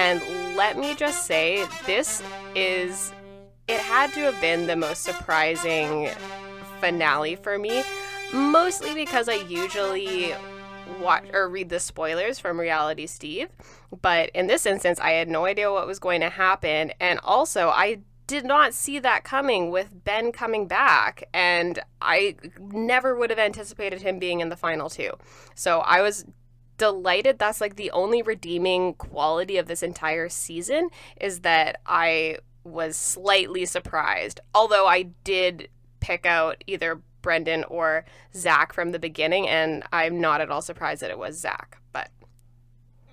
And let me just say, it had to have been the most surprising finale for me, mostly because I usually watch or read the spoilers from Reality Steve, but in this instance I had no idea what was going to happen, and also I did not see that coming with Ben coming back, and I never would have anticipated him being in the final two. So I was delighted. That's like the only redeeming quality of this entire season, is that I was slightly surprised, although I did pick out either Brendan or Zach from the beginning, and I'm not at all surprised that it was Zach. But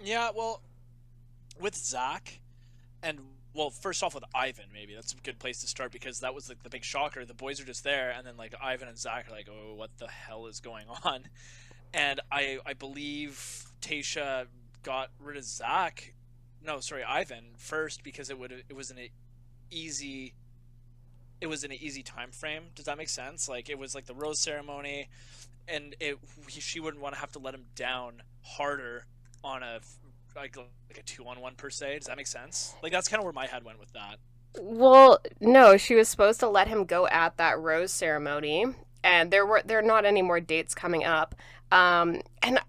Yeah, well, with Zach, and well, first off with Ivan, maybe that's a good place to start, because that was the big shocker. The boys are just there, and then like Ivan and Zach are like, "Oh, what the hell is going on?" And I believe Tasha got rid of Zach. No, sorry, Ivan first, because it was easy an easy time frame. Does that make sense? Like, it was like the rose ceremony, and she wouldn't want to have to let him down harder on like a 2-on-1 per se. Does that make sense? Like, that's kind of where my head went with that. well, no, she was supposed to let him go at that rose ceremony, and there are not any more dates coming up. And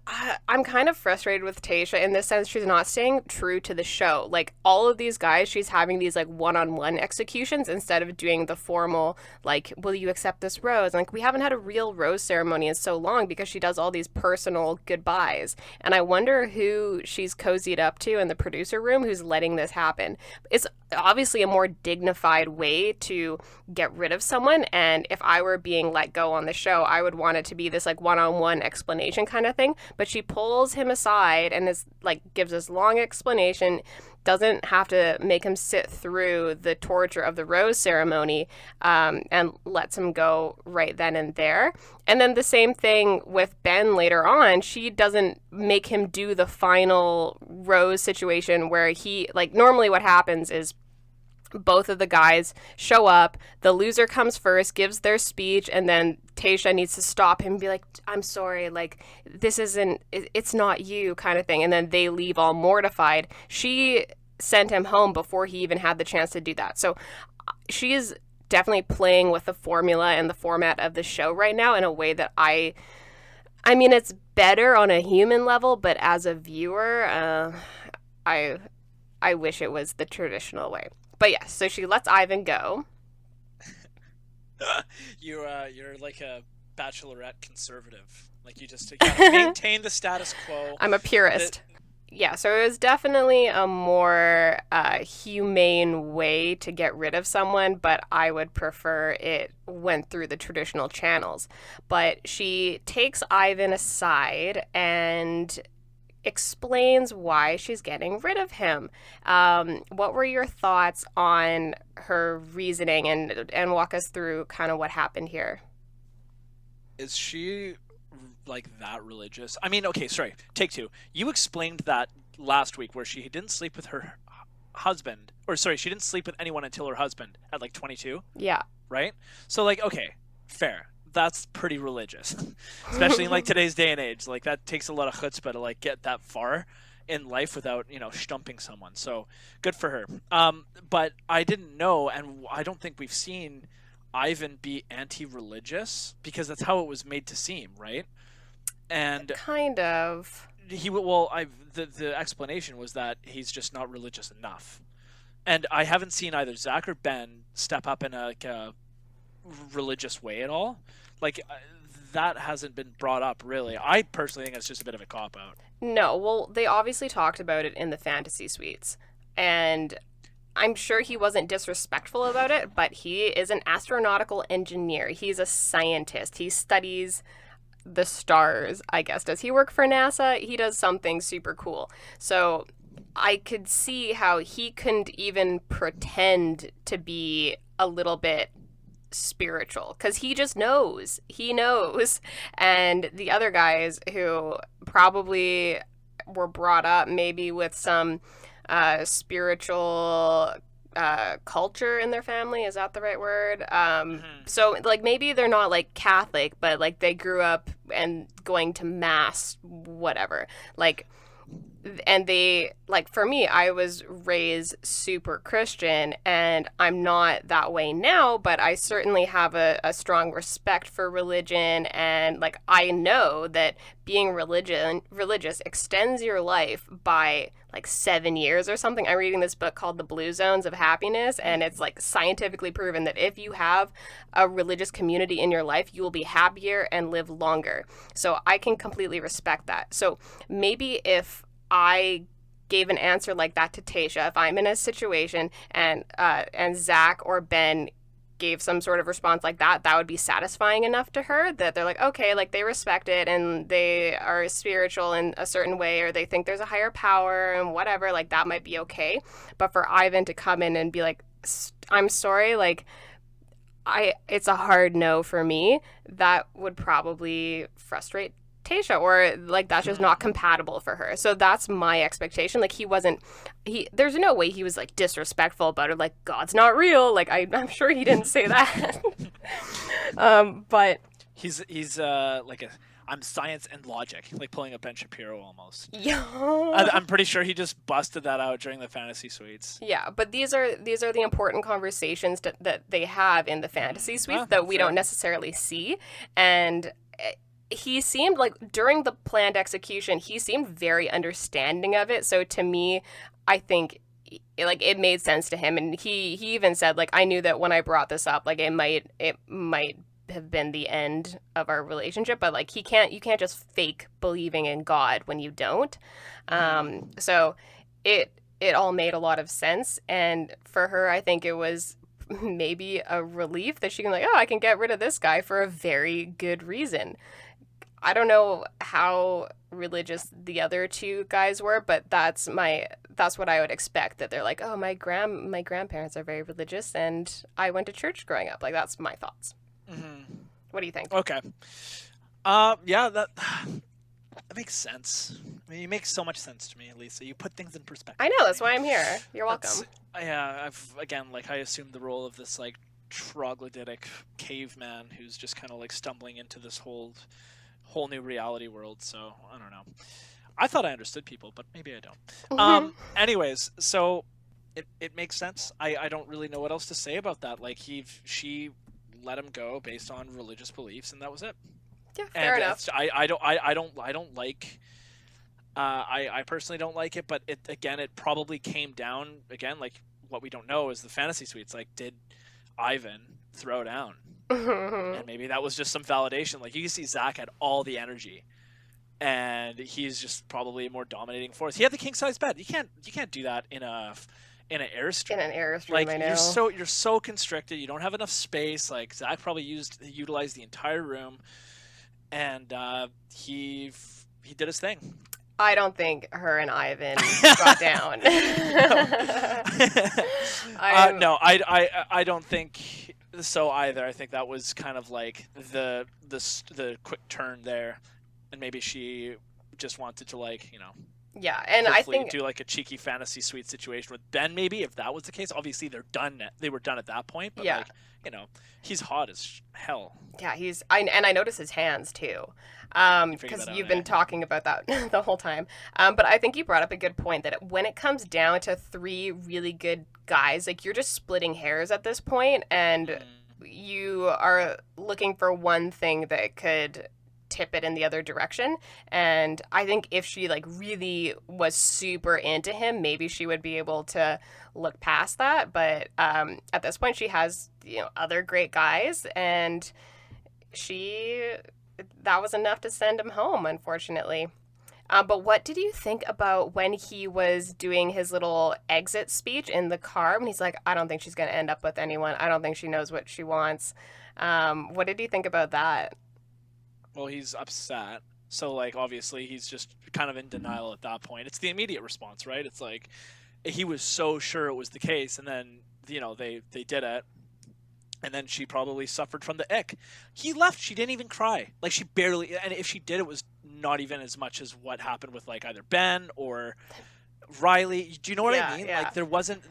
I'm kind of frustrated with Tasha in this sense. She's not staying true to the show. Like, all of these guys, she's having these like one-on-one executions instead of doing the formal, like, will you accept this rose? And, like, we haven't had a real rose ceremony in so long because she does all these personal goodbyes. And I wonder who she's cozied up to in the producer room who's letting this happen. It's obviously a more dignified way to get rid of someone, and if I were being let go on the show, I would want it to be this like one-on-one explanation kind of thing. But she pulls him aside and is like, gives this long explanation, doesn't have to make him sit through the torture of the rose ceremony, and lets him go right then and there. And then the same thing with Ben later on. She doesn't make him do the final rose situation where he, like, normally what happens is both of the guys show up, the loser comes first, gives their speech, and then Tasha needs to stop him and be like, I'm sorry, like, it's not you, kind of thing. And then they leave all mortified. She sent him home before he even had the chance to do that. So she is definitely playing with the formula and the format of the show right now in a way that I mean, it's better on a human level, but as a viewer, I wish it was the traditional way. But yes, so she lets Ivan go. You're like a Bachelorette conservative. Like, you just gotta maintain the status quo. I'm a purist. Yeah, so it was definitely a more humane way to get rid of someone, but I would prefer it went through the traditional channels. But she takes Ivan aside and explains why she's getting rid of him. What were your thoughts on her reasoning, and walk us through kind of what happened here? Is she like that religious? I mean, okay, sorry. Take two. You explained that last week, where she didn't sleep with her husband, or sorry, she didn't sleep with anyone until her husband at like 22. Yeah. Right? So, like, okay, fair. That's pretty religious, especially in like today's day and age. Like, that takes a lot of chutzpah to like get that far in life without, stumping someone. So good for her. But I didn't know, and I don't think we've seen Ivan be anti-religious, because that's how it was made to seem, right? And kind of. The explanation was that he's just not religious enough, and I haven't seen either Zach or Ben step up in a religious way at all. Like, that hasn't been brought up, really. I personally think it's just a bit of a cop-out. No, well, they obviously talked about it in the fantasy suites, and I'm sure he wasn't disrespectful about it, but he is an astronautical engineer. He's a scientist. He studies the stars, I guess. Does he work for NASA? He does something super cool. So I could see how he couldn't even pretend to be a little bit spiritual, because he just knows. He knows. And the other guys who probably were brought up maybe with some spiritual culture in their family, is that the right word? So, like, maybe they're not like Catholic, but like they grew up and going to mass, whatever. Like, and they, like, for me, I was raised super Christian, and I'm not that way now, but I certainly have a strong respect for religion, and like I know that being religious extends your life by like 7 years or something. I'm reading this book called The Blue Zones of Happiness, and it's like scientifically proven that if you have a religious community in your life, you will be happier and live longer. So I can completely respect that. So maybe if I gave an answer like that to Tasha, if I'm in a situation and Zach or Ben gave some sort of response like that, that would be satisfying enough to her that they're like, okay, like they respect it and they are spiritual in a certain way, or they think there's a higher power and whatever, like that might be okay. But for Ivan to come in and be like, I'm sorry, like it's a hard no for me, that would probably frustrate Tasha, or like that's just not compatible for her. So that's my expectation. Like there's no way he was like disrespectful about it, like God's not real. Like I'm sure he didn't say that. But He's like a I'm science and logic, like pulling a Ben Shapiro almost. yeah. I'm pretty sure he just busted that out during the fantasy suites. Yeah, but these are the important conversations that they have in the fantasy suites that we don't necessarily see. And he seemed like during the planned execution, he seemed very understanding of it. So to me, I think like it made sense to him, and he even said like, I knew that when I brought this up, like it might have been the end of our relationship, but like you can't just fake believing in God when you don't. So it all made a lot of sense, and for her, I think it was maybe a relief that she can like, oh, I can get rid of this guy for a very good reason. I don't know how religious the other two guys were, but that's what I would expect, that they're like, oh, my grandparents are very religious and I went to church growing up. Like that's my thoughts. What do you think? Okay. Yeah, that makes sense. I mean, you make so much sense to me, Lisa. You put things in perspective. I know, that's why I'm here. You're welcome. Yeah, I assumed the role of this like troglodytic caveman who's just kind of like stumbling into this whole new reality world. So I don't know. I thought I understood people, but maybe I don't. Anyways, so it makes sense. I don't really know what else to say about that. Like she let him go based on religious beliefs, and that was it. Yeah, fair enough. I don't like. I personally don't like it, but it probably came down again, like what we don't know is the fantasy suites. Like, did Ivan throw down? And maybe that was just some validation. Like you can see Zach had all the energy, and he's just probably a more dominating force. He had the king size bed. You can't do that in an airstream. In an airstream, like I know. you're so constricted. You don't have enough space. Like Zach probably utilized the entire room, and he did his thing. I don't think her and Ivan got down. No, I don't think so either. I think that was kind of like the quick turn there, and maybe she just wanted to like yeah, and I think do like a cheeky fantasy suite situation with Ben. Maybe if that was the case, obviously they were done at that point. But yeah. He's hot as hell. Yeah, I notice his hands too, because you've been talking about that the whole time. But I think you brought up a good point that when it comes down to three really good guys, like you're just splitting hairs at this point, and you are looking for one thing that could tip it in the other direction. And I think if she like really was super into him, maybe she would be able to look past that. But at this point, she has other great guys, and that was enough to send him home, unfortunately. But what did you think about when he was doing his little exit speech in the car? And he's like, I don't think she's going to end up with anyone. I don't think she knows what she wants. What did you think about that? Well, he's upset. So, like, obviously, he's just kind of in denial at that point. It's the immediate response, right? It's like he was so sure it was the case, and then, they did it. And then she probably suffered from the ick. He left. She didn't even cry. Like, she barely... And if she did, it was not even as much as what happened with, like, either Ben or Riley. Do you know what I mean? Yeah. Like, there wasn't...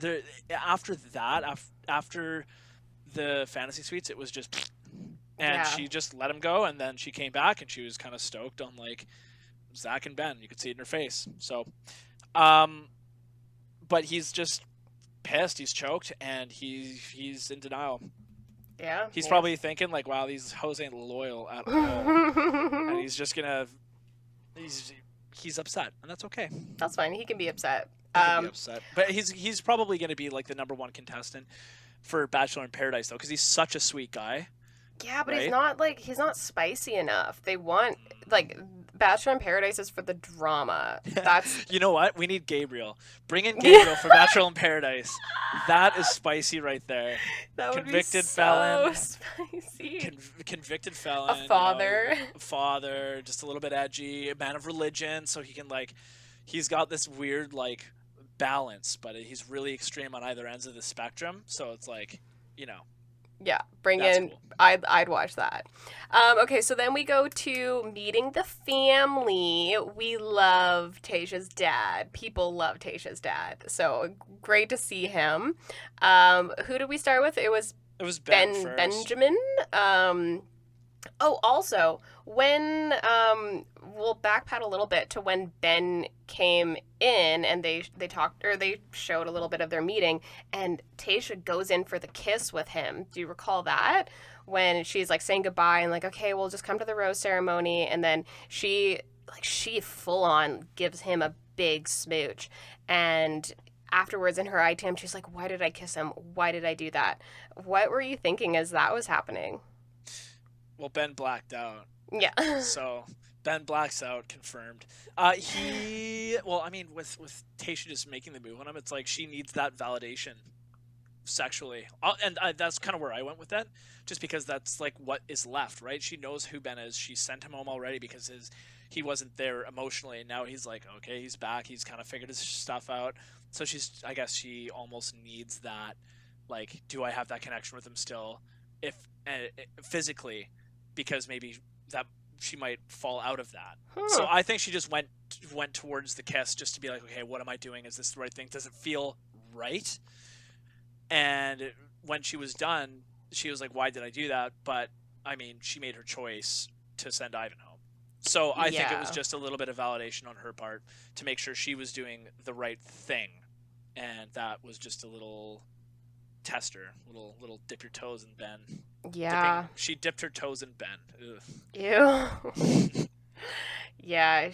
After that, after the fantasy suites, it was just... And she just let him go, and then she came back, and she was kind of stoked on, like, Zach and Ben. You could see it in her face. So, um, but he's just pissed. He's choked, and he's in denial. Yeah. He's Yeah. probably thinking like, "Wow, these hoes ain't loyal at all," and he's just gonna he's he's upset, and that's okay. That's fine. He can be upset. He can be upset, but he's probably gonna be like the number one contestant for Bachelor in Paradise though, because he's such a sweet guy, Yeah, but right? he's not spicy enough. They want like Bachelor in Paradise is for the drama. That's You know what? We need Gabriel. Bring in yeah, Gabriel for Bachelor in Paradise. That is spicy right there. that would be Convicted so felon. spicy. Convicted A felon. father. Father, just a little bit edgy, a man of religion, so he can like, he's got this weird like balance, but he's really extreme on either ends of the spectrum. So it's like, you know, Yeah, bring that's in. cool. I'd watch that. Okay, so then we go to meeting the family. We love Tasha's dad. People love Tasha's dad. So great to see him. Who did we start with? It was It was Ben first. Benjamin. Oh, also, when we'll backpedal a little bit to when Ben came in and they talked or they showed a little bit of their meeting, and Tasha goes in for the kiss with him. Do you recall that? When she's like saying goodbye and like, okay, we'll just come to the rose ceremony, and then she full on gives him a big smooch, and afterwards in her ITM she's like, why did I kiss him? Why did I do that? What were you thinking as that was happening? Well, Ben blacked out. Yeah. So Ben blacks out, confirmed. Well, I mean, with Tasha just making the move on him, it's like she needs that validation sexually, and that's kind of where I went with that, just because that's like what is left, right? She knows who Ben is. She sent him home already because he wasn't there emotionally, and now he's like, okay, he's back. He's kind of figured his stuff out. So I guess she almost needs that. Like, do I have that connection with him still? If physically, because maybe that she might fall out of that. So I think she just went towards the kiss just to be like, okay, what am I doing? Is this the right thing? Does it feel right? And when she was done, she was like, why did I do that? But I mean, she made her choice to send Ivan home. So I think it was just a little bit of validation on her part to make sure she was doing the right thing. And that was just a little tester, little dip your toes in Ben. Yeah. She dipped her toes in Ben. Ugh. Ew. Yeah,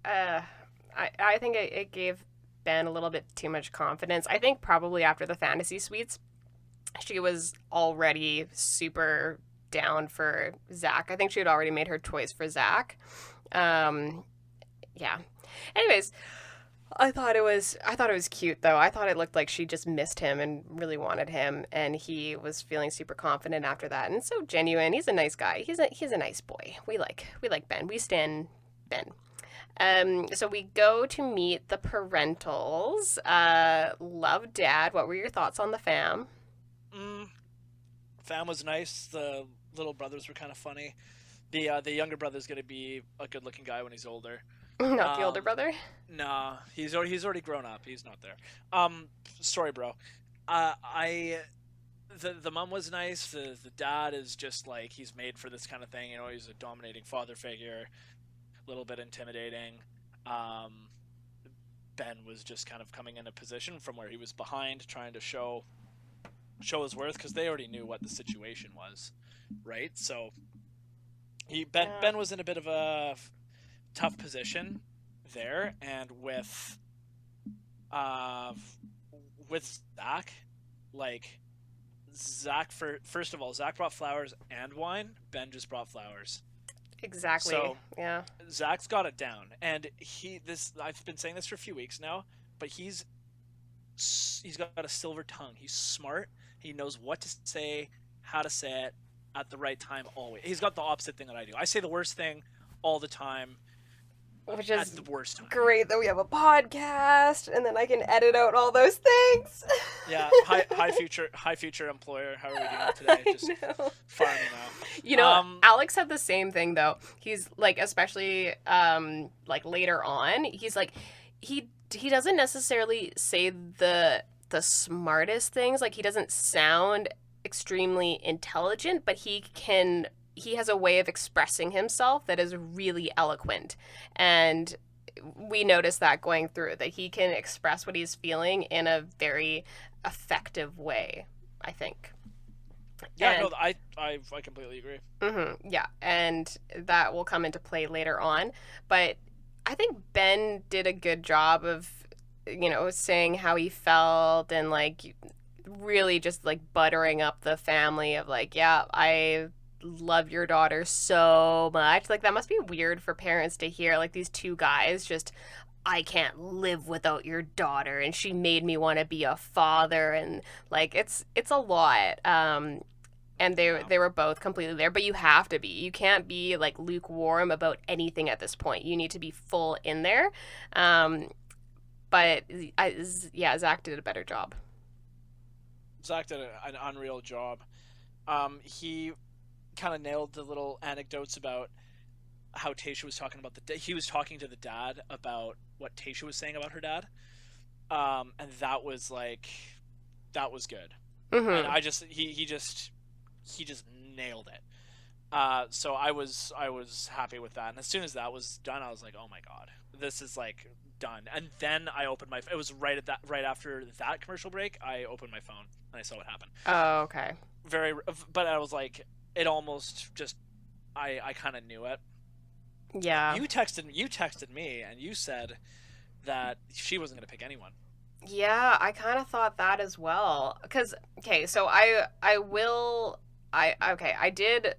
I think it gave Ben a little bit too much confidence. I think probably after the fantasy suites, she was already super down for Zach. I think she had already made her choice for Zach. Yeah. Anyways, I thought it was cute though. I thought it looked like she just missed him and really wanted him, and he was feeling super confident after that, and so genuine. He's a nice guy. He's a nice boy. We like Ben. We stan Ben. So we go to meet the parentals. Love dad. What were your thoughts on the fam? Fam was nice. The little brothers were kind of funny. The younger brother's gonna be a good looking guy when he's older. Not the older brother. Nah, he's already grown up. He's not there. Sorry, bro. I the mom was nice. The dad is just like, he's made for this kind of thing. You know, he's a dominating father figure, a little bit intimidating. Ben was just kind of coming in a position from where he was behind, trying to show his worth, because they already knew what the situation was, right? So Ben was in a bit of a tough position there, and with Zach, like, first of all, Zach brought flowers and wine. Ben just brought flowers. Exactly. So yeah. Zach's got it down, and I've been saying this for a few weeks now, but he's got a silver tongue. He's smart. He knows what to say, how to say it at the right time. Always. He's got the opposite thing that I do. I say the worst thing all the time, which at is the worst time. Great that we have a podcast, and then I can edit out all those things. Yeah, high future employer. How are we doing today? Just fire me now. You know, Alex had the same thing though. He's like, especially like later on, he's like, he doesn't necessarily say the smartest things. Like, he doesn't sound extremely intelligent, but he can he has a way of expressing himself that is really eloquent. And we notice that going through, that he can express what he's feeling in a very effective way, I think. Yeah, no, And I completely agree. yeah, and that will come into play later on. But I think Ben did a good job of, saying how he felt and like really just like buttering up the family of like, yeah, I love your daughter so much. Like that must be weird for parents to hear, like these two guys just, I can't live without your daughter and she made me want to be a father, and like it's a lot. And they Yeah. they were both completely there, but you have to be. You can't be like lukewarm about anything at this point. You need to be full in there. Um, but yeah, Zach did a better job. Zach did an unreal job. He kind of nailed the little anecdotes about how Tasha was talking about he was talking to the dad about what Tasha was saying about her dad. And that was like, that was good. And Mm-hmm. he just nailed it. So I was happy with that. And as soon as that was done, I was like, oh my god, this is like done. And then I opened my. It was right after that commercial break. I opened my phone and I saw what happened. Oh, okay. Very, but I was like, it almost just. I kind of knew it. Yeah. You texted me and you said that she wasn't going to pick anyone. Yeah, I kind of thought that as well. Cause okay, so I did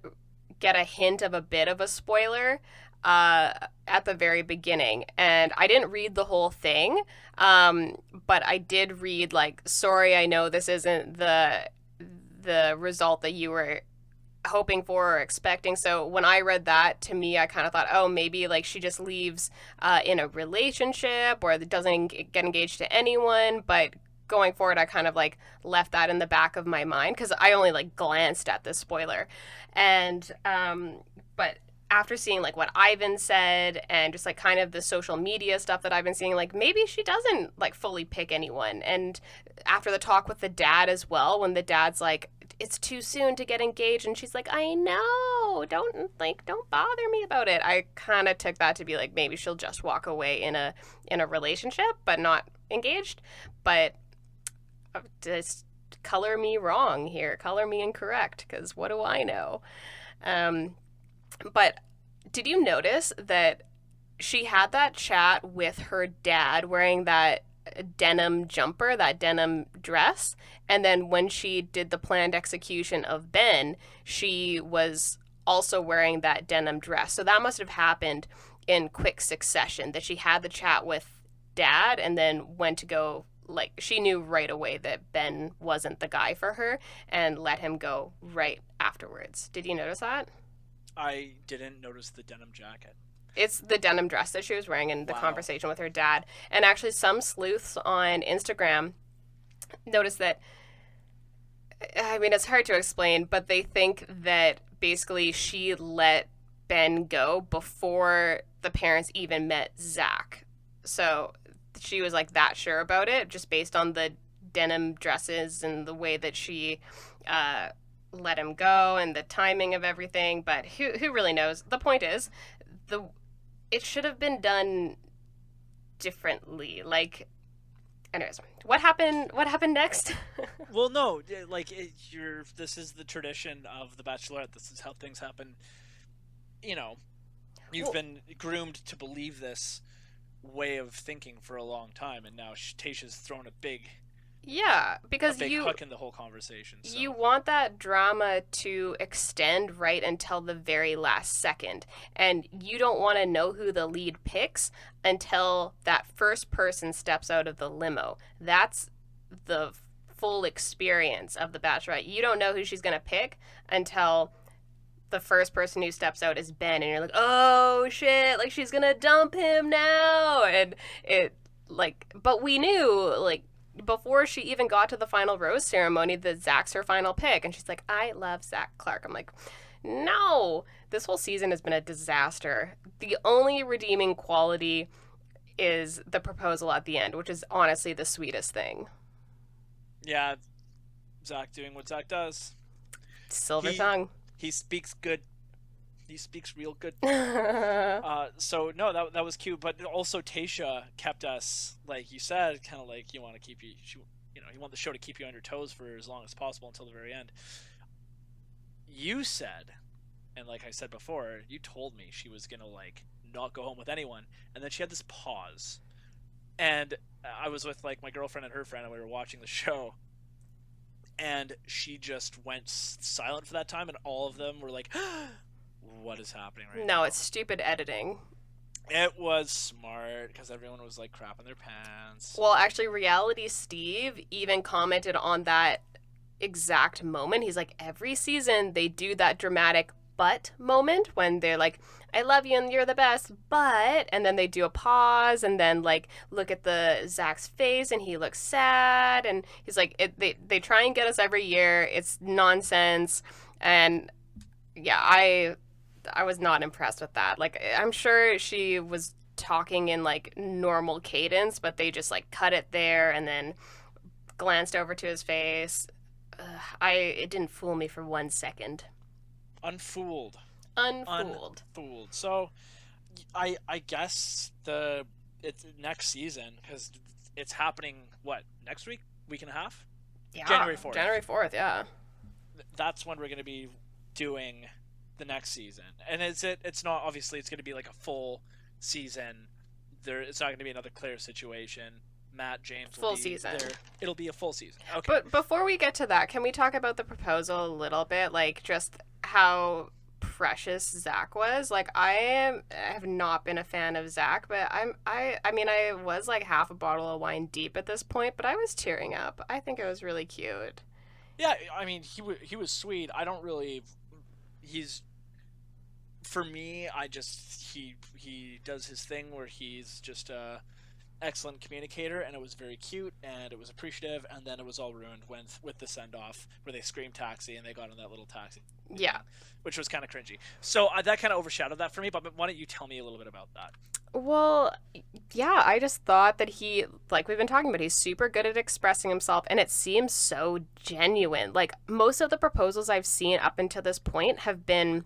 get a hint of a bit of a spoiler at the very beginning, and I didn't read the whole thing. But I did read like, sorry, I know this isn't the result that you were hoping for or expecting. So when I read that, to me, I kind of thought, oh, maybe like she just leaves in a relationship or doesn't get engaged to anyone. But going forward, I kind of like left that in the back of my mind because I only like glanced at the spoiler. And but after seeing like what Ivan said and just like kind of the social media stuff that I've been seeing, like maybe she doesn't like fully pick anyone. And after the talk with the dad as well, when the dad's like, it's too soon to get engaged, and she's like, I know, don't bother me about it. I kind of took that to be like maybe she'll just walk away in a relationship but not engaged. But just color me wrong here, color me incorrect, because what do I know? um but did you notice that she had that chat with her dad wearing that denim jumper, that denim dress, and then when she did the planned execution of Ben, she was also wearing that denim dress. So that must have happened in quick succession, that she had the chat with dad and then went to go, like she knew right away that Ben wasn't the guy for her and let him go right afterwards. Did you notice that? I didn't notice the denim jacket. It's the denim dress that she was wearing in the Wow. conversation with her dad. And actually, some sleuths on Instagram noticed that, I mean, it's hard to explain, but they think that basically she let Ben go before the parents even met Zach. So she was like that sure about it, just based on the denim dresses and the way that she uh, let him go and the timing of everything. But who really knows? The point is, the it should have been done differently. Like, anyways, what happened? What happened next? Well, no, like you're. This is the tradition of the Bachelorette. This is how things happen. You know, you've Well, been groomed to believe this way of thinking for a long time, and now Tasha's thrown yeah, a because big you hook in the whole conversation. you So want that drama to extend right until the very last second. And you don't want to know who the lead picks until that first person steps out of the limo. That's the full experience of The Bachelorette. You don't know who she's going to pick until the first person who steps out is Ben. And you're like, oh shit, like she's going to dump him now. And it, like, but we knew, like, before she even got to the final rose ceremony, that Zach's her final pick. And she's like, I love Zach Clark. I'm like, no, this whole season has been a disaster. The only redeeming quality is the proposal at the end, which is honestly the sweetest thing. yeah, Zach doing what Zach does. Silver He tongue. he speaks good He speaks real good. So no, that was cute, but also Tasha kept us, like you said, kind of like you want to keep you, you want the show to keep you on your toes for as long as possible until the very end. You said, and like I said before, you told me she was gonna like not go home with anyone, and then she had this pause, and I was with like my girlfriend and her friend, and we were watching the show, and she just went silent for that time, and all of them were like, "What is happening right No, now?" it's stupid editing. It was smart because everyone was like crapping their pants. Well, actually, Reality Steve even commented on that exact moment. He's like, every season they do that dramatic but moment when they're like, I love you and you're the best, but, and then they do a pause and then like look at the Zach's face and he looks sad and he's like, they try and get us every year. It's nonsense. And yeah, I was not impressed with that. Like, I'm sure she was talking in like normal cadence, but they just like cut it there and then glanced over to his face. It didn't fool me for 1 second. Unfooled. Unfooled. Unfooled. So, I guess it's next season because it's happening what next week and a half, Yeah. January 4th. January 4th. Yeah. That's when we're gonna be doing the next season, and it's not obviously it's gonna be like a full season. It's not gonna be another Claire situation. Matt James will Full be season. there. It'll be a full season. Okay. But before we get to that, can we talk about the proposal a little bit? Like just how precious Zach was. Like I have not been a fan of Zach, but I mean I was like half a bottle of wine deep at this point, but I was tearing up. I think it was really cute. Yeah, I mean he was sweet. I don't really. He's for me. I just he does his thing where he's just excellent communicator, and it was very cute and it was appreciative, and then it was all ruined when with the send off where they screamed taxi and they got in that little taxi Yeah. which was kind of cringy, so that kind of overshadowed that for me, but why don't you tell me a little bit about that? Well, yeah, I just thought that he, like we've been talking about, he's super good at expressing himself and it seems so genuine. Like most of the proposals I've seen up until this point have been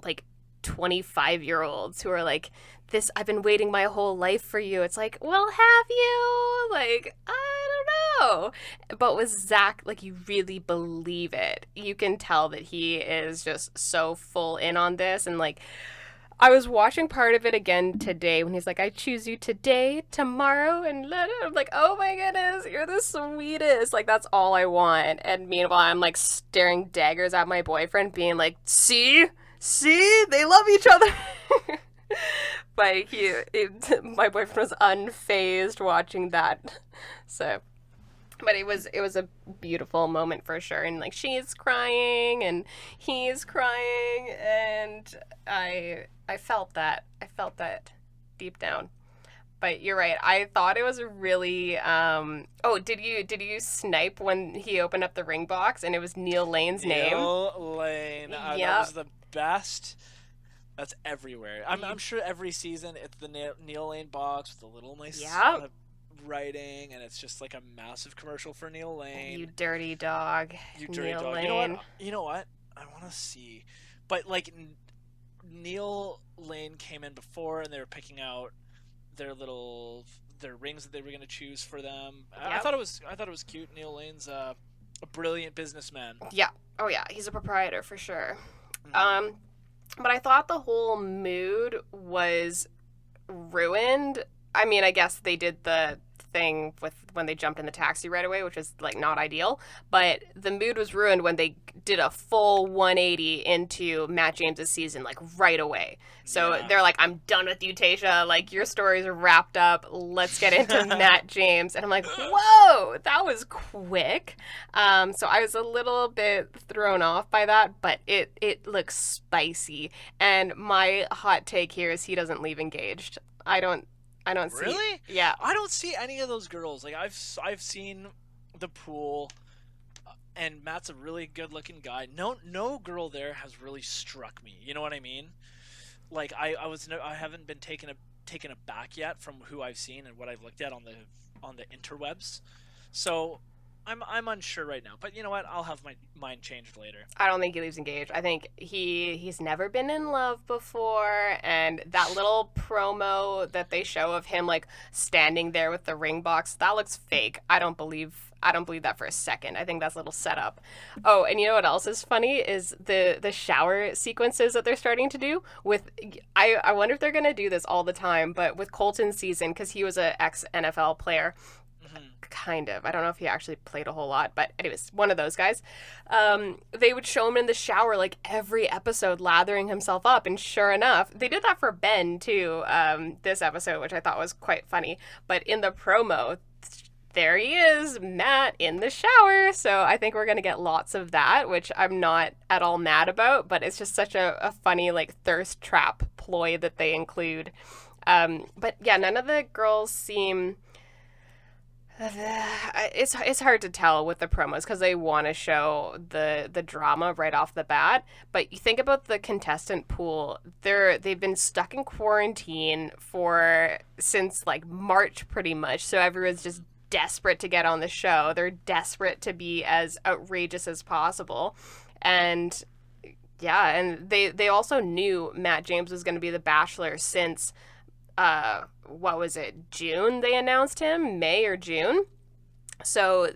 like 25-year-olds who are like, this, I've been waiting my whole life for you. It's like, well, have you? Like, I don't know. But with Zach, like, you really believe it. You can tell that he is just so full in on this. And, like, I was watching part of it again today when he's like, I choose you today, tomorrow, and later. I'm like, oh my goodness, you're the sweetest. Like, that's all I want. And meanwhile, I'm like staring daggers at my boyfriend, being like, see, they love each other. But my boyfriend was unfazed watching that. So, but it was a beautiful moment for sure. And like she's crying and he's crying, and I felt that. I felt that deep down. But you're right. I thought it was really. Oh, did you snipe when he opened up the ring box and it was Neil Lane's name? Neil Lane. That Yep. was the best. That's everywhere. I'm sure every season it's the Neil Lane box with the little nice Yep. writing, and it's just like a massive commercial for Neil Lane. You dirty dog. You dirty Neil dog. Lane. You know what? I want to see, but like Neil Lane came in before, and they were picking out their rings that they were going to choose for them. I Yep. thought it was cute. Neil Lane's a brilliant businessman. Yeah. Oh yeah. He's a proprietor for sure. Mhm. But I thought the whole mood was ruined. I mean, I guess they did the thing with when they jumped in the taxi right away, which is like not ideal. But the mood was ruined when they did a full 180 into Matt James's season, like right away. So Yeah. they're like, "I'm done with you, Tasha. Like your stories are wrapped up. Let's get into Matt James." And I'm like, "Whoa, that was quick." So I was a little bit thrown off by that, but it looks spicy. And my hot take here is he doesn't leave engaged. I don't see. Really? Yeah. I don't see any of those girls. Like I've seen the pool, and Matt's a really good-looking guy. No girl there has really struck me. You know what I mean? Like I haven't been taken aback yet from who I've seen and what I've looked at on the interwebs. So I'm unsure right now, but you know what? I'll have my mind changed later. I don't think he leaves engaged. I think he's never been in love before, and that little promo that they show of him like standing there with the ring box, that looks fake. I don't believe that for a second. I think that's a little setup. Oh, and you know what else is funny is the shower sequences that they're starting to do with. I wonder if they're gonna do this all the time, but with Colton's season because he was a ex NFL player. Hmm. Kind of. I don't know if he actually played a whole lot, but anyways, one of those guys. They would show him in the shower like every episode, lathering himself up, and sure enough, they did that for Ben too. This episode, which I thought was quite funny, but in the promo, there he is, Matt in the shower. So I think we're gonna get lots of that, which I'm not at all mad about, but it's just such a funny like thirst trap ploy that they include. But yeah, none of the girls seem it's hard to tell with the promos because they want to show the drama right off the bat. But you think about the contestant pool; they've been stuck in quarantine for since like March, pretty much. So everyone's just desperate to get on the show. They're desperate to be as outrageous as possible, and yeah, and they also knew Matt James was going to be the Bachelor since what was it, June they announced him, May or June. So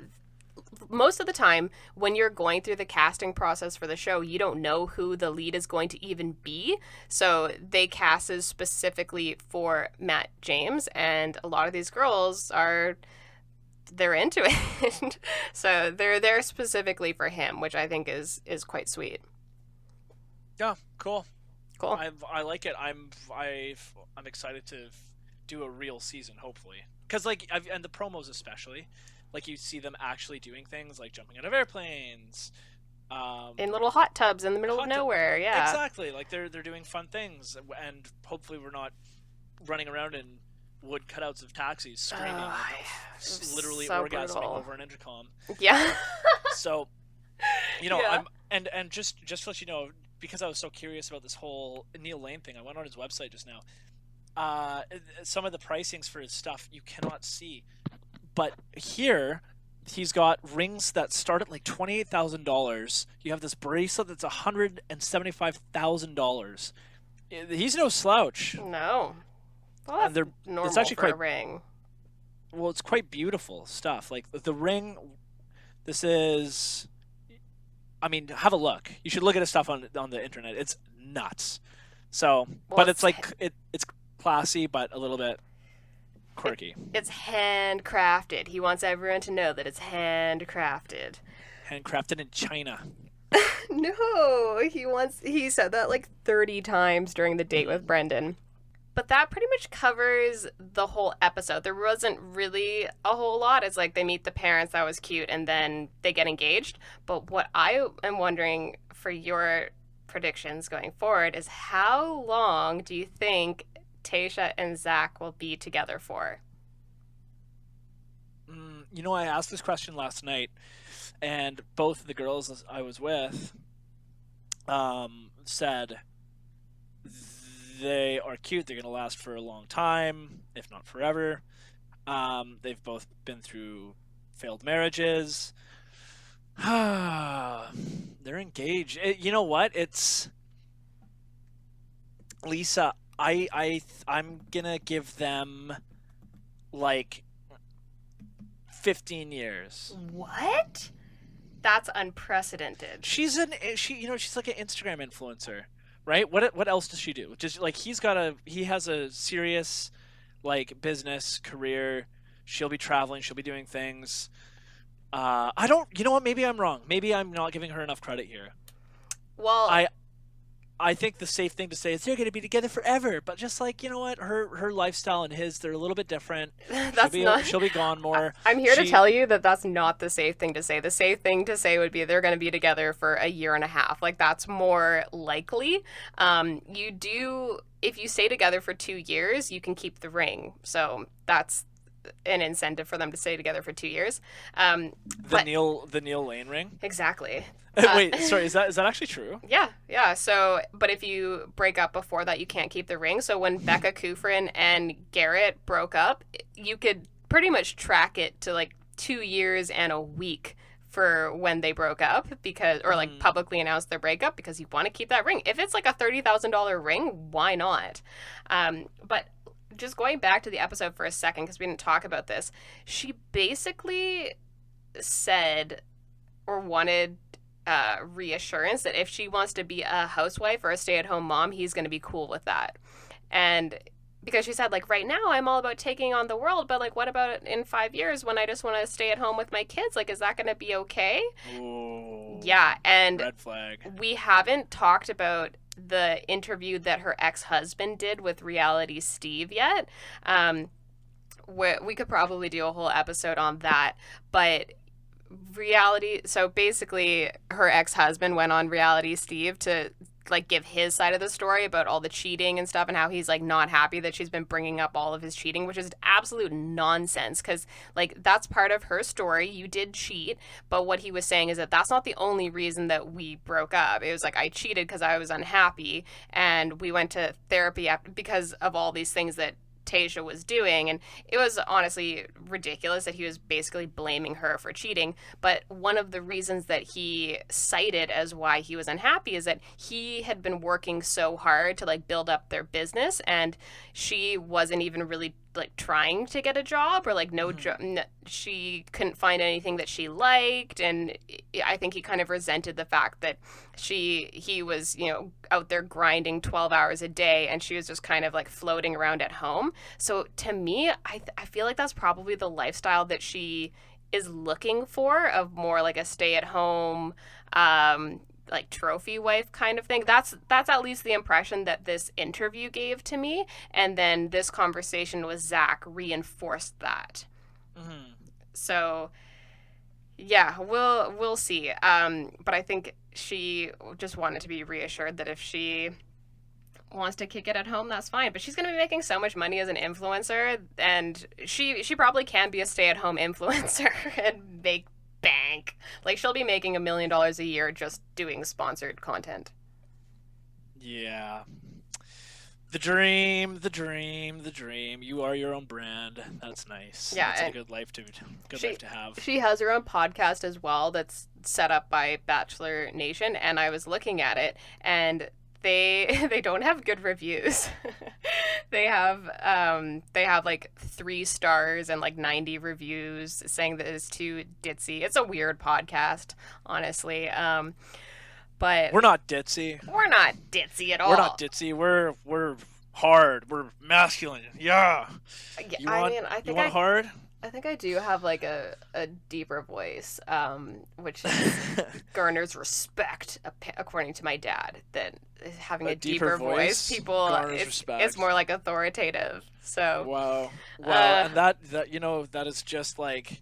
most of the time when you're going through the casting process for the show, you don't know who the lead is going to even be. So they casted specifically for Matt James, and a lot of these girls they're into it. So they're there specifically for him, which I think is quite sweet. Yeah, cool. Cool. I like it. I'm excited to do a real season, hopefully, because and the promos especially, like you see them actually doing things like jumping out of airplanes, In little hot tubs in the middle of hot tub- nowhere, yeah. exactly. Like they're doing fun things, and hopefully we're not running around in wood cutouts of taxis screaming, and literally so orgasming brutal. over an intercom. Yeah. So, Yeah. and just to let you know, because I was so curious about this whole Neil Lane thing, I went on his website just now. Some of the pricings for his stuff you cannot see, but here he's got rings that start at like $28,000. You have this bracelet that's $175,000. He's no slouch. No. Well, And that's normal it's actually for a quite ring. well. It's quite beautiful stuff. Like the ring. This is. I mean, have a look. You should look at his stuff on the internet. It's nuts. So, Well, but it's like it's classy, but a little bit quirky. It's handcrafted. He wants everyone to know that it's handcrafted. Handcrafted in China. No, he said that like 30 times during the date with Brendan. But that pretty much covers the whole episode. There wasn't really a whole lot. It's like they meet the parents, that was cute, and then they get engaged. But what I am wondering for your predictions going forward is how long do you think Tasha and Zach will be together for? I asked this question last night, and both of the girls I was with said they are cute. They're going to last for a long time, if not forever. They've both been through failed marriages. They're engaged. You know what? It's Lisa. I'm gonna give them like 15 years. What? That's unprecedented. She's like an Instagram influencer, right? What else does she do? Just like he has a serious like business career. She'll be traveling. She'll be doing things. I don't. You know what? Maybe I'm wrong. Maybe I'm not giving her enough credit here. Well, I think the safe thing to say is they're going to be together forever. But just like, you know what, her lifestyle and his, they're a little bit different. She'll be gone more. I'm here to tell you that that's not the safe thing to say. The safe thing to say would be they're going to be together for a year and a half. Like that's more likely. If you stay together for 2 years, you can keep the ring. So that's an incentive for them to stay together for 2 years. The Neil Lane ring. Exactly. Wait, sorry, is that actually true? Yeah. So, but if you break up before that, you can't keep the ring. So when Becca Kufrin and Garrett broke up, you could pretty much track it to like 2 years and a week for when they broke up, because, or like publicly announced their breakup, because you want to keep that ring. If it's like a $30,000 ring, why not? But just going back to the episode for a second, because we didn't talk about this, she basically said or wanted reassurance that if she wants to be a housewife or a stay-at-home mom, he's going to be cool with that. And because she said, like, right now I'm all about taking on the world, but like, what about in 5 years when I just want to stay at home with my kids? Like, is that going to be okay? Ooh, yeah, and red flag. we haven't talked about the interview that her ex-husband did with Reality Steve yet. We could probably do a whole episode on that, but so basically her ex-husband went on Reality Steve to like give his side of the story about all the cheating and stuff, and how he's like not happy that she's been bringing up all of his cheating, which is absolute nonsense, because like that's part of her story. You did cheat, but what he was saying is that that's not the only reason that we broke up. It was like, I cheated because I was unhappy, and we went to therapy because of all these things that Tayshia was doing. And it was honestly ridiculous that he was basically blaming her for cheating. But one of the reasons that he cited as why he was unhappy is that he had been working so hard to like build up their business, and she wasn't even really like trying to get a job, or like no job. She couldn't find anything that she liked, and I think he kind of resented the fact that he was, you know, out there grinding 12 hours a day, and she was just kind of like floating around at home. So to me, I feel like that's probably the lifestyle that she is looking for, of more like a stay-at-home like trophy wife kind of thing. That's at least the impression that this interview gave to me, and then this conversation with Zach reinforced that. So yeah, we'll see. But I think she just wanted to be reassured that if she wants to kick it at home, that's fine. But she's going to be making so much money as an influencer, and she probably can be a stay-at-home influencer and make bank. Like, she'll be making $1 million a year just doing sponsored content. Yeah. The dream, the dream, the dream. You are your own brand. That's nice. Yeah, that's a good life to have. She has her own podcast as well that's set up by Bachelor Nation, and I was looking at it, and they don't have good reviews. they have like 3 stars and like 90 reviews saying that it's too ditzy. It's a weird podcast, honestly. But we're not ditzy. We're not ditzy at all. We're not ditzy. We're hard. We're masculine. Yeah. I think hard. I think I do have like a deeper voice, which garners respect, according to my dad. That having a deeper voice, it's more like authoritative. So wow, and that is just like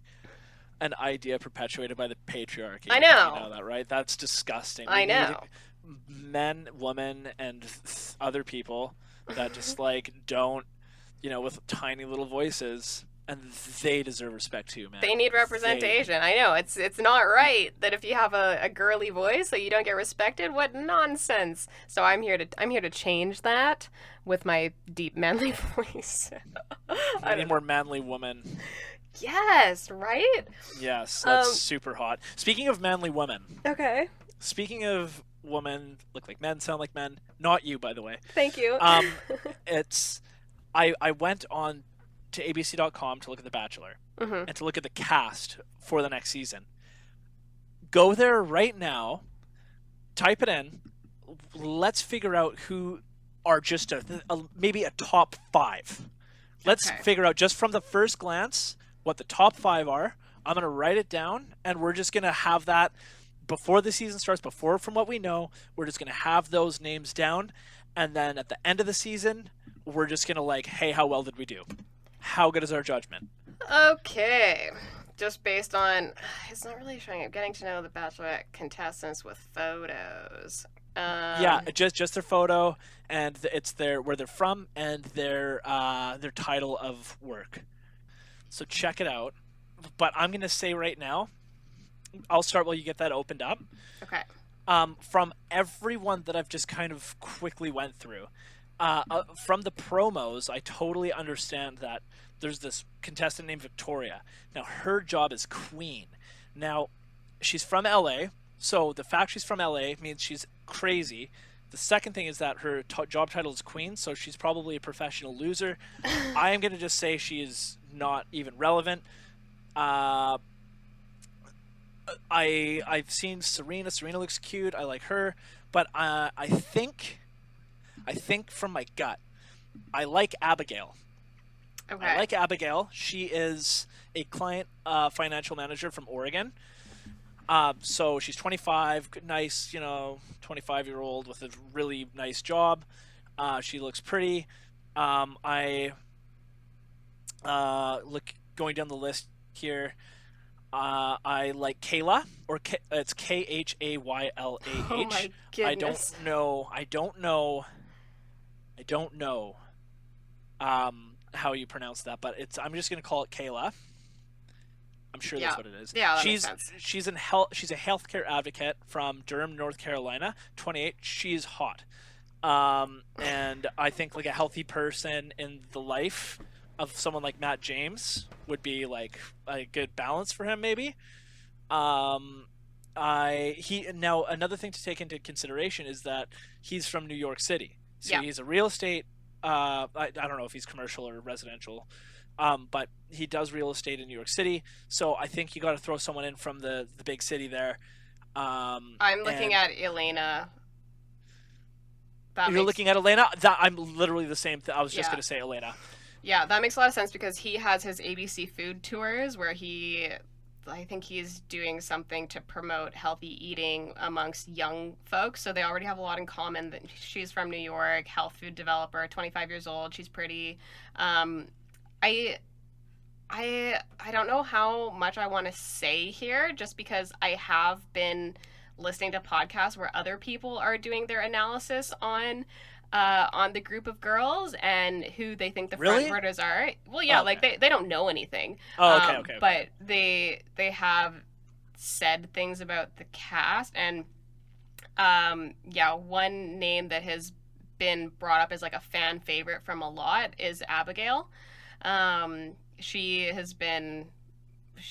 an idea perpetuated by the patriarchy. I know. You know that, right? That's disgusting. I know. Men, women, and other people that just like don't, with tiny little voices. And they deserve respect too, man. They need representation. I know. It's not right that if you have a girly voice that you don't get respected. What nonsense. So I'm here to change that with my deep manly voice. I need more manly women. Yes, right? Yes, that's super hot. Speaking of manly women. Okay. Speaking of women look like men, sound like men. Not you, by the way. Thank you. I went on to abc.com to look at The Bachelor and to look at the cast for the next season. Go there right now, type it in, let's figure out who are just maybe a top 5. Let's figure out just from the first glance what the top 5 are. I'm going to write it down, and we're just going to have that before the season starts, from what we know, we're just going to have those names down, and then at the end of the season, we're just going to hey, how well did we do? How good is our judgment? Okay. Just based on... It's not really showing up. Getting to know the Bachelorette contestants with photos. Yeah, just their photo, and it's where they're from, and their title of work. So check it out. But I'm going to say right now, I'll start while you get that opened up. Okay. From everyone that I've just kind of quickly went through, from the promos, I totally understand that there's this contestant named Victoria. Now her job is queen. Now she's from LA, so the fact she's from LA means she's crazy. The second thing is that her job title is queen, so she's probably a professional loser. I am going to just say she is not even relevant. Uh, I've seen Serena. Serena looks cute. I like her, but I think from my gut, I like Abigail. I Okay. like Abigail. She is a client financial manager from Oregon. So she's 25, nice, 25-year-old with a really nice job. She looks pretty. I look going down the list here. I like Kayla, or it's Oh Khaylah. my I don't goodness. know. I don't know. I don't know how you pronounce that, but it's. I'm just gonna call it Kayla. I'm sure Yeah. that's what it is. Yeah, that makes sense. She's a healthcare advocate from Durham, North Carolina. 28. She's hot. And I think like a healthy person in the life of someone like Matt James would be like a good balance for him, maybe. Um, I he now another thing to take into consideration is that he's from New York City, so Yeah. he's a real estate. I don't know if he's commercial or residential, but he does real estate in New York City. So I think you got to throw someone in from the big city there. I'm looking And at Elena. That you're makes looking at Elena. That I'm literally the same. I was just yeah. gonna say Elena. Yeah, that makes a lot of sense because he has his ABC food tours where I think he's doing something to promote healthy eating amongst young folks. So they already have a lot in common. That she's from New York, health food developer, 25 years old. She's pretty. Um, I I don't know how much I want to say here, just because I have been listening to podcasts where other people are doing their analysis on the group of girls and who they think the front Really? runners are. Well, yeah, Oh, like okay. they don't know anything, Oh, okay. Okay. Okay. but they have said things about the cast and yeah, one name that has been brought up as like a fan favorite from a lot is Abigail. She has been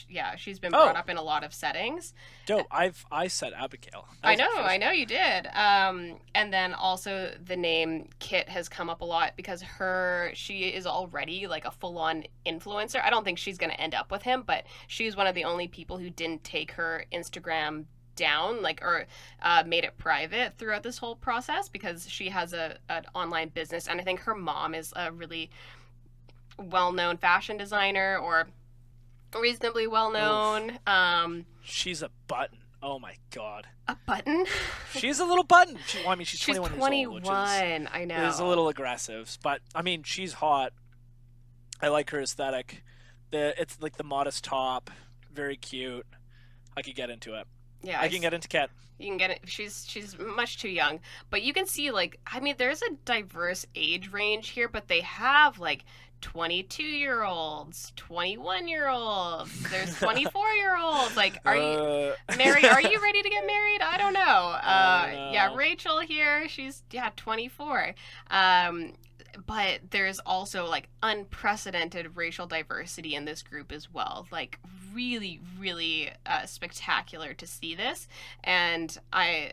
yeah, she's been brought Oh, up in a lot of settings. dope. I said Abigail. That was my I first know one. you did. And then also the name Kit has come up a lot because she is already like a full-on influencer. I don't think she's going to end up with him, but she's one of the only people who didn't take her Instagram down, like, or made it private throughout this whole process because she has an online business, and I think her mom is a really well-known fashion designer or reasonably Oof. well-known. She's a button. Oh my god. A button. She's a little button. Well, I mean, she's She's 21 years old, which is 21. I is a know. little aggressive, but I mean, she's hot. I like her aesthetic. It's like the modest top, very cute. I could get into it. Yeah, I can get into Cat. you can get it. She's much too young, but you can see like I mean, there's a diverse age range here, but they have like 22-year-olds, 21-year-olds. There's 24-year-olds. Like, are you uh, Mary? Are you ready to get married? I don't know. I don't Yeah, know. Rachel here. She's 24. Um, but there's also like unprecedented racial diversity in this group as well. Like really, really spectacular to see this, and I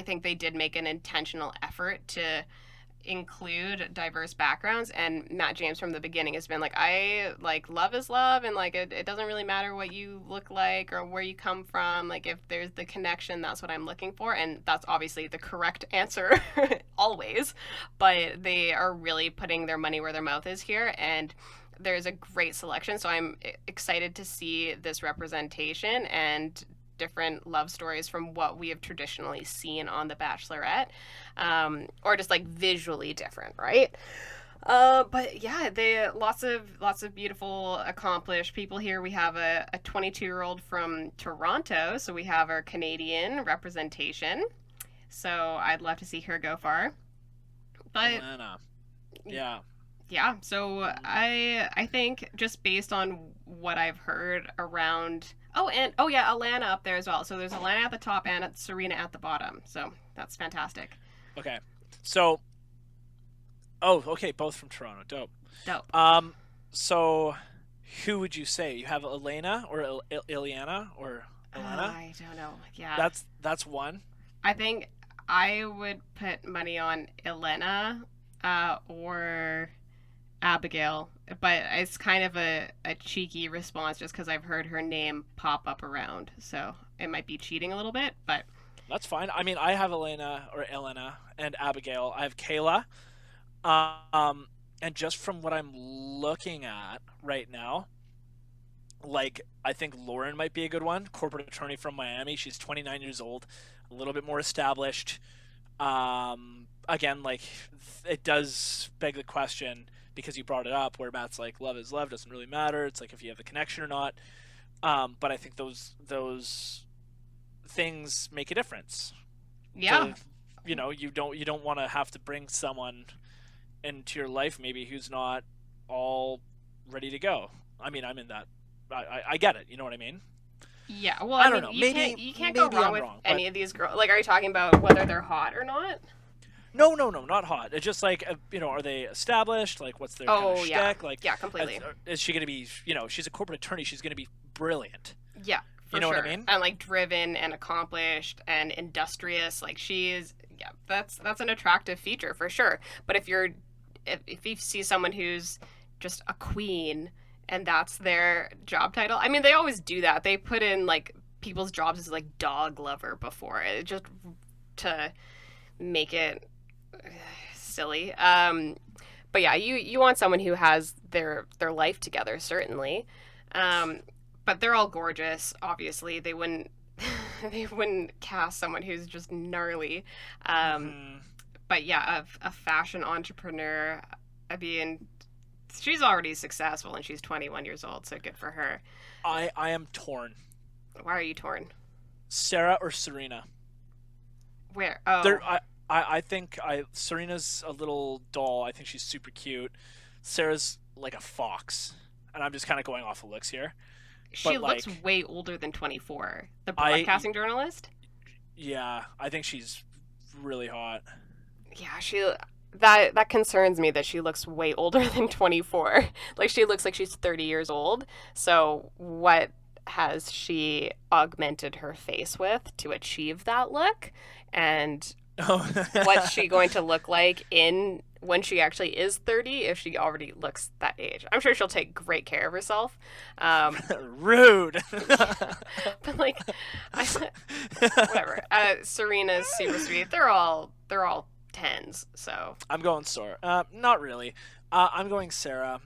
think they did make an intentional effort to include diverse backgrounds, and Matt James from the beginning has been like, I like love is love, and like it doesn't really matter what you look like or where you come from, like if there's the connection, that's what I'm looking for, and that's obviously the correct answer always, but they are really putting their money where their mouth is here, and there's a great selection, so I'm excited to see this representation and different love stories from what we have traditionally seen on The Bachelorette, or just like visually different, right? But yeah, they lots of beautiful, accomplished people here. We have a 22-year-old from Toronto, so we have our Canadian representation. So I'd love to see her go far. But Alana. Yeah. yeah, so Mm. I think just based on what I've heard around. Oh, and oh yeah, Alana up there as well. So there's Alana at the top and Serena at the bottom. So that's fantastic. Okay. So, oh, okay, both from Toronto. Dope. Dope. Um, So, who would you say? You have Elena or Ileana or Elena? I don't know. Yeah. That's one. I think I would put money on Elena or Abigail, but it's kind of a cheeky response just because I've heard her name pop up around. So it might be cheating a little bit, but That's fine. I mean, I have Elena or Elena and Abigail. I have Kayla. Um, and just from what I'm looking at right now, like I think Lauren might be a good one. Corporate attorney from Miami. She's 29 years old, a little bit more established. Again, like it does beg the question because you brought it up where Matt's like love is love doesn't really matter. It's like if you have the connection or not. But I think those things make a difference. yeah. To you don't want to have to bring someone into your life maybe who's not all ready to go. I mean, I'm in that. I get it. You know what I mean? Yeah, well, I I don't mean, know. you can't go Maybe wrong I'm with wrong, but any of these girls. Like, are you talking about whether they're hot or not? no, no, no, not hot. It's just like are they established? Like, what's their kind of Oh yeah, shtick? Like, yeah, completely. is she gonna be? She's a corporate attorney. She's gonna be brilliant. Yeah, You for know what I sure. mean? And like driven and accomplished and industrious. Like she is. Yeah, that's an attractive feature for sure. But if you see someone who's just a queen and that's their job title, I mean, they always do that. They put in like people's jobs as like dog lover before it just to make it silly. But yeah, you want someone who has their life together, certainly. Um, but they're all gorgeous. Obviously, they wouldn't they wouldn't cast someone who's just gnarly. Um, Hmm. but yeah, a fashion entrepreneur. I mean, she's already successful and she's 21 years old, so good for her. I am torn. Why are you torn? Sarah or Serena? Where? There, Oh, I think Serena's a little doll. I think she's super cute. Sarah's like a fox, and I'm just kind of going off the looks here. she But looks like, way older than 24. The I broadcasting journalist. yeah, I think she's really hot. Yeah, that concerns me that she looks way older than 24. Like she looks like she's 30 years old. So what has she augmented her face with to achieve that look? And Oh, what's she going to look like in when she actually is 30 if she already looks that age? I'm sure she'll take great care of herself. Um, rude. but like I, whatever. Serena's super sweet. They're all tens. So I'm going Sora. Not really. I'm going Sarah.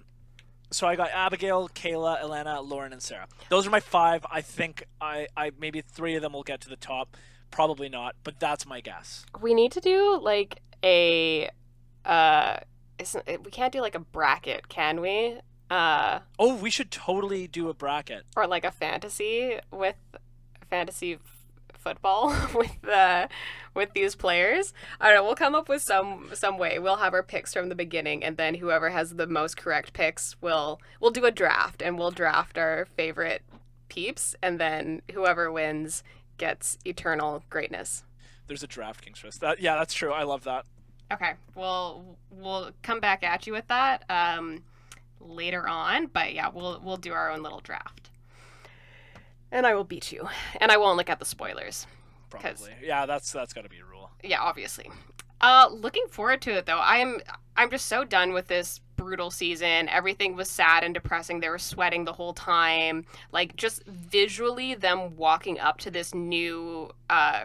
So I got Abigail, Kayla, Elena, Lauren, and Sarah. Those are my five. I think I maybe three of them will get to the top. Probably not, but that's my guess. we need to do like a uh, we can't do like a bracket, can we? Uh, Oh, we should totally do a bracket. or like a fantasy football with these players. I don't know. We'll come up with some way. We'll have our picks from the beginning, and then whoever has the most correct picks will do a draft, and we'll draft our favorite peeps, and then whoever wins gets eternal greatness. There's a DraftKings for us. Yeah, that's true. I love that. Okay, we'll come back at you with that later on, but yeah, we'll do our own little draft, and I will beat you, and I won't look at the spoilers because Probably. Yeah, that's got to be a rule. yeah, obviously. Looking forward to it though. I'm just so done with this brutal season. Everything was sad and depressing. They were sweating the whole time. Like just visually, them walking up to this new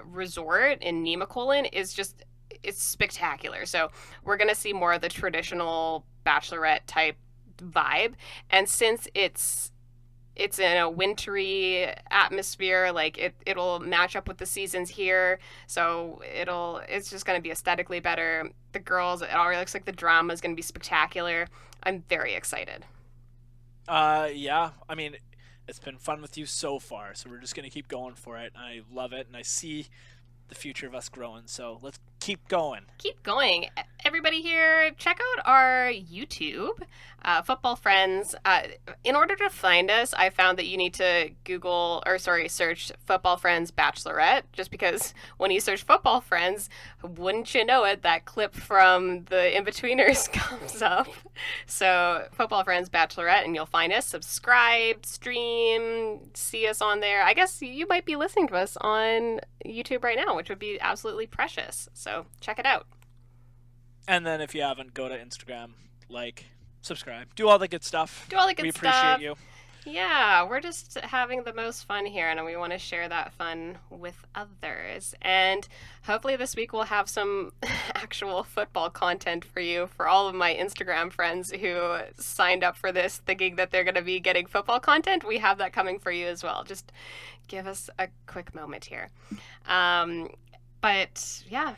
resort in Nemacolin is just it's spectacular. So we're gonna see more of the traditional Bachelorette type vibe. And since it's in a wintry atmosphere. Like it'll match up with the seasons here, so it's just going to be aesthetically better. The girls, it already looks like the drama is going to be spectacular. I'm very excited. Yeah. I mean, it's been fun with you so far, so we're just gonna keep going for it. I love it, and I see the future of us growing. So let's keep going. Keep going. Everybody here, check out our YouTube, Football Friends. In order to find us, I found that you need to search Football Friends Bachelorette, just because when you search Football Friends, wouldn't you know it, that clip from the In-Betweeners comes up. So Football Friends Bachelorette, and you'll find us. Subscribe, stream, see us on there. I guess you might be listening to us on YouTube right now, which would be absolutely precious. So check it out. And then if you haven't, go to Instagram, subscribe, do all the good stuff. We appreciate you. Yeah, we're just having the most fun here, and we want to share that fun with others. And hopefully this week we'll have some actual football content for you, for all of my Instagram friends who signed up for this thinking that they're going to be getting football content. We have that coming for you as well. Just give us a quick moment here. But yeah,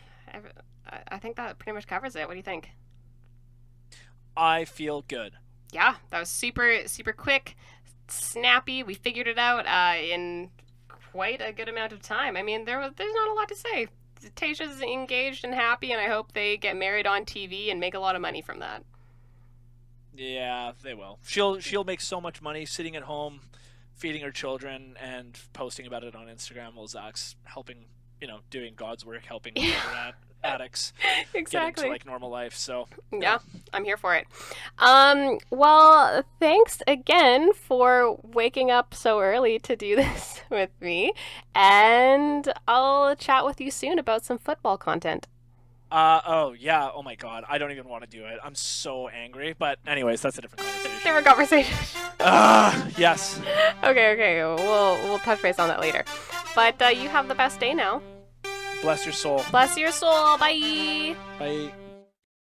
I think that pretty much covers it. What do you think? I feel good. Yeah, that was super, super quick, snappy. We figured it out in quite a good amount of time. I mean, there's not a lot to say. Tasha's engaged and happy, and I hope they get married on TV and make a lot of money from that. Yeah, they will. She'll make so much money sitting at home, feeding her children, and posting about it on Instagram while Zach's helping, doing God's work, helping addicts Exactly. get into normal life. So yeah, I'm here for it. Well, thanks again for waking up so early to do this with me, and I'll chat with you soon about some football content. Oh my God, I don't even want to do it. I'm so angry. But anyways, that's a different conversation. Different conversation. Yes. Okay. We'll touch base on that later. But you have the best day now. Bless your soul. Bless your soul. Bye. Bye.